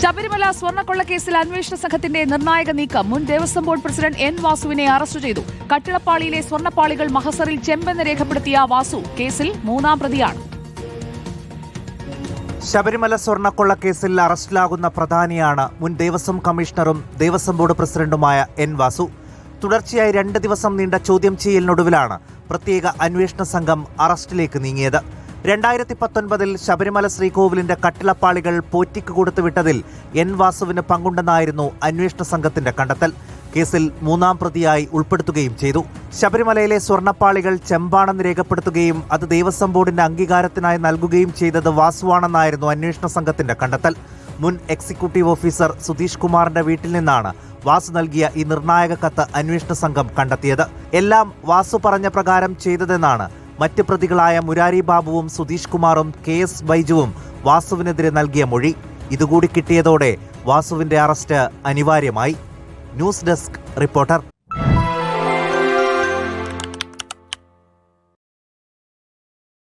ശബരിമല സ്വർണ്ണക്കൊള്ളക്കേസിൽ അന്വേഷണ സംഘത്തിന്റെ നിർണായക നീക്കം. മുൻ ദേവസ്വം ബോർഡ് പ്രസിഡന്റ് എൻ വാസുവിനെ അറസ്റ്റ് ചെയ്തു. കട്ടിളപ്പാളിയിലെ സ്വർണ്ണപ്പാളികൾ മഹസറിൽ ചെമ്പെന്ന് രേഖപ്പെടുത്തിയ വാസു കേസിൽ മൂന്നാം പ്രതിയാണ്. ശബരിമല സ്വർണ്ണക്കൊള്ളക്കേസിൽ അറസ്റ്റിലാകുന്ന പ്രധാനിയാണ് മുൻ ദേവസ്വം കമ്മീഷണറും ദേവസ്വം ബോർഡ് പ്രസിഡന്റുമായ എൻ വാസു. തുടർച്ചയായി 2 ദിവസം നീണ്ട ചോദ്യം ചെയ്യലിനൊടുവിലാണ് പ്രത്യേക അന്വേഷണ സംഘം അറസ്റ്റിലേക്ക് നീങ്ങിയത്. 2019 ശബരിമല ശ്രീകോവിലിന്റെ കട്ടിളപ്പാളികൾ പോറ്റിക്ക് കൊടുത്തുവിട്ടതിൽ എൻ വാസുവിന് പങ്കുണ്ടെന്നായിരുന്നു അന്വേഷണ സംഘത്തിന്റെ കണ്ടെത്തൽ. കേസിൽ മൂന്നാം പ്രതിയായി ഉൾപ്പെടുത്തുകയും ചെയ്തു. ശബരിമലയിലെ സ്വർണ്ണപ്പാളികൾ ചെമ്പാണെന്ന് രേഖപ്പെടുത്തുകയും അത് ദേവസ്വം ബോർഡിന്റെ അംഗീകാരത്തിനായി നൽകുകയും ചെയ്തത് വാസുവാണെന്നായിരുന്നു അന്വേഷണ സംഘത്തിന്റെ കണ്ടെത്തൽ. മുൻ എക്സിക്യൂട്ടീവ് ഓഫീസർ സുധീഷ് കുമാറിന്റെ വീട്ടിൽ നിന്നാണ് വാസു നൽകിയ ഈ നിർണായക കത്ത് അന്വേഷണ സംഘം കണ്ടെത്തിയത്. എല്ലാം വാസു പറഞ്ഞ പ്രകാരം ചെയ്തതെന്നാണ് മറ്റ് പ്രതികളായ മുരാരി ബാബുവും സുധീഷ് കുമാറും KS ബൈജുവും വാസുവിനെതിരെ നൽകിയ മൊഴി. ഇതുകൂടി കിട്ടിയതോടെ വാസുവിന്റെ അറസ്റ്റ് അനിവാര്യമായി. News desk reporter.